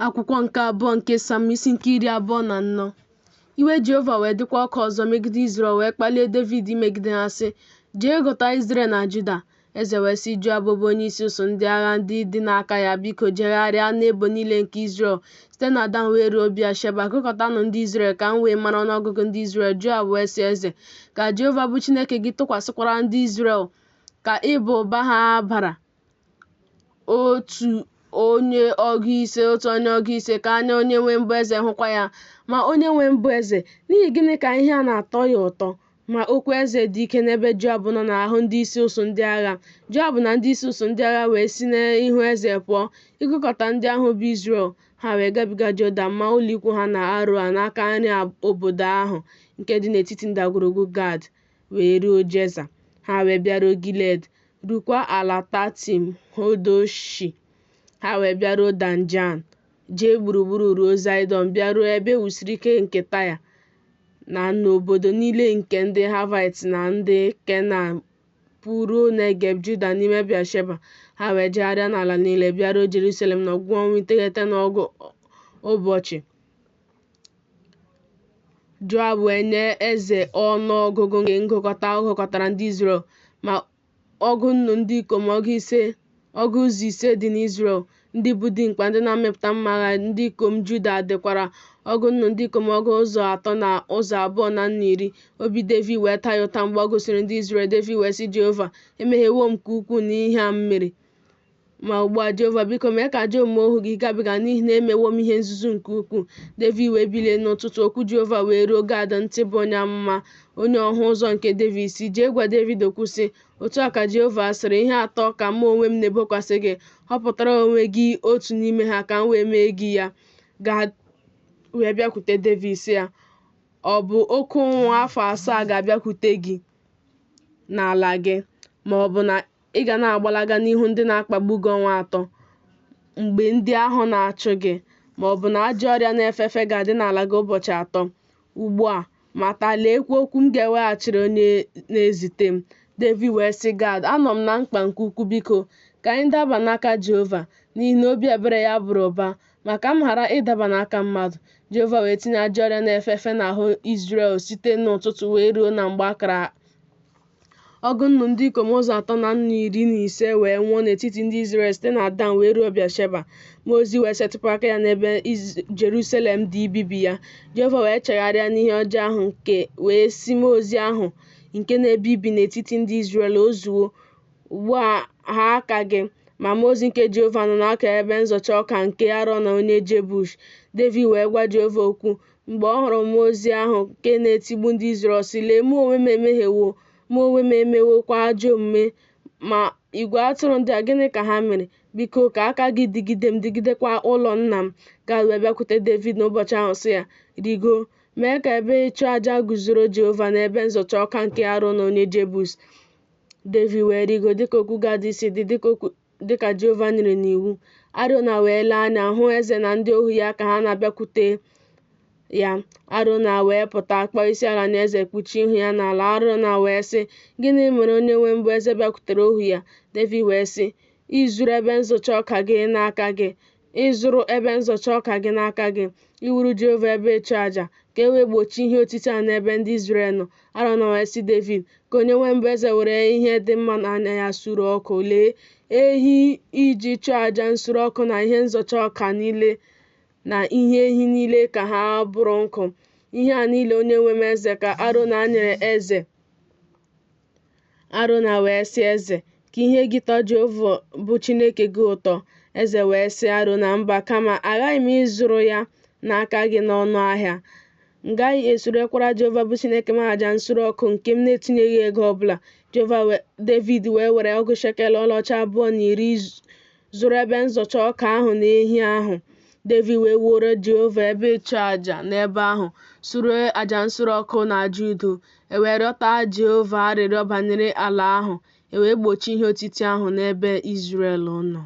Akwụkwọ nke abụọ nke Sam isi nke 24. Iwe Jehova wee dịkwa ọkụ ọzọ megide Izrel wee kpalie Devid imegide ha sị, jee gụta Izrel na Juda. Eze wee sị Joab bụ onyeisi ụsụ ndị agha ndị dị n'aka ya, biko jegharịa n'ebo niile nke Izrel site na Dan wee ruo Bịasheba, gụkọtanụ ndị Izrel ka m wee mara ọnụọgụgụ ndị Izrel. Joab wee sị eze, ka Jehova bụ Chineke gị tụkwasịkwara ndị Izrel ka ịba ụba ha bara otu onye ọgụ ise ka anya onye nwe mbụ eze hụkwa ya. Ma onye nwe mbụ eze, n'ihi gịnị ka ihe a na-atọ ya ụtọ? Ma okwu eze dị ike n'ebe Joab nọ n'ahụ ndị isi ụsụ ndị agha. Joab na ndị isi ụsụ ndị agha wee si n'ihu eze pụọ ịgụkọta ndị ahụ bụ Izrel. Ha wee gabiga Jọdan maa ụlọ ikwu ha na Aroa n'aka nri obodo ahụ nke dị n'etiti ndagwurugwu Gad wee ruo Jeza. Ha wee bịaruo Gilead, rukwa ala Tatim Hodoshi. Ha wee bịaruo Dan Jaan, jee gburugburu ruo Zaịdọn, bịaruo ebe e wusiri ike nke Taya na n'obodo niile nke ndị Havite na ndị Kenan, pụruo Negeb Juda n'ime Bịasheba. Ha wee jegharịa n'ala niile bịaruo Jerusalem n'ọgwụgwụ ọnwa 9 n'ọgụ ụbọchị. Joab wee nye eze ọnụọgụgụ nke ngụkọta ọ gụkọtara ndị Izrel, ma ọgụ nnu ndị ikom ọgụ ụzọ ise dị n'Izrel, ndị bụ dimkpa ndị na-amịpụta mma agha. Ndị ikom Juda dịkwara ọgụ nnu ndị ikom ọgụ ụzọ 3,210. Obi Devid wee taa ya ụta mgbe ọ gụsịrị ndị Izrel. Devid wee sị Jehova, emehiewo m nke ukwuu n'ihe a m mere. Ma ugbu a Jehova, biko mee ka ajọ omume ohu gị gabiga, n'ihi na emewo m ihe nzuzu nke ukwuu. Devid wee bilie n'ụtụtụ, okwu Jehova wee ruo Gad ntị bụ onye amụma, onye ọhụ ụzọ nke Devid, si jee gwa Devid okwu sị, otu a ka Jehova sịrị, ihe atọ ka mụ onwe m na-ebokwasị gị. Họpụtara onwe gị otu n'ime ha ka m wee mee gị ya. Gad wee bịakwute Devid sị ya, ọ bụ oke ụnwụ afọ 7 ga-abịakwute gị n'ala gị, ma ọ bụ na ị ga na-agbalaga n'ihu ndị na-akpagbu gị ọnwa 3 mgbe ndị ahụ na-achụ gị, ma ọ bụ na ajọ ọrịa na-efe efe ga-adị n'ala gị ụbọchị 3. Ugbu a mata, leekwa okwu m ga-eweghachiri onye na-ezite m. Devid wee sị Gad, anọ m na mkpa nke ukwuu, biko ka anyị daba n'aka Jehova, n'ihi na obi ebere ya bụrụ ụba, ma ka m ghara ịdaba n'aka mmadụ. Jehova wee tinye ajọ ọrịa na-efe efe n'ahụ Izrel site n'ụtụtụ wee ruo na mgbe akara. Ọgụ nnu ndị ikom ụzọ 315 wee nwụọ n'etiti ndị Izrel site na Dan wee ruo Bịasheba. Ma ozi wee setịpụ aka ya n'ebe Jerusalem dị ibibi ya. Jehova wee chegharịa n'ihe ọjọọ ahụ nke wee si mmụọ ozi ahụ nke na-ebibi n'etiti ndị Izrel ozuo. Ugbu a ha aka gị, ma mmụọ ozi nke Jehova nọ n'aka ebe nzọcha ọka nke Arọn onye Jebush. Devid wee gwa Jehova okwu mgbe ọ hụrụ mmụọ ozi ahụ nke na-etigbu ndị Izrel sị, lee, mụ onwe m emehiewo, mụ onwe m emewokwa ajọ omume. Ma igwe atụrụ ndị a gịnị ka ha mere? Biko ka aka gị dịgide m, dịgidekwa ụlọ nna m. Gad wee bịakwute Devid n'ụbọchị ahụ sị ya, rigo, mee ka ebe ịchụ aja guzoro Jehova n'ebe nzọcha ọka nke Arọn onye Jebus. Devid wee rigo dịka okwu Gad si dị, dịka Jehova nyere n'iwu. Arọn wee lee anya hụ eze na ndị ohu ya ka ha na-abịakwute ya. Arọn wee pụta kpọọ isiala nye eze, kpuchie ihu ya n'ala. Arọn wee sị, gịnị mere onye nwe mbụ eze bịakwutere ohu ya? Devid wee sị, ịzụrụ ebe nzọcha ọka gị n'aka gị, iwuru Jehova ebe ịchụ aja, ka e wee gbochie ihe otiti a n'ebe ndị Izrel nọ. Arọn wee sị Devid, ka onye nwe mbụ eze were ihe dị mma n'anya ya suru ọkụ, lee, ehi iji chụọ aja nsure ọkụ na ihe nzọcha ọka niile na ihe ehi niile ka ha bụrụ nkụ. Ihe a niile onye nwe m eze ka Arọn nyere eze. Arọn wee sị eze, ka ihe gị tọọ Jehova bụ Chineke gị ụtọ. Eze wee sị Arọn, mba, kama aghaghị m ịzụrụ ya n'aka gị n'ọnụ ahịa. M gaghị esurekwara Jehova bụ Chineke m aja nsure ọkụ nke m na-etinyeghị ego ọbụla. Devid wee were ọgụ shekel ọlaọcha 210 zụrụ ebe nzọcha ọka ahụ na ehi ahụ. Devid wee wuoro Jehova ebe ịchụ aja n'ebe ahụ, suru aja nsure ọkụ na aja udo. E wee rịọta Jehova arịrịọ banyere ala ahụ, e wee gbochie ihe otiti ahụ n'ebe Izrel nọ.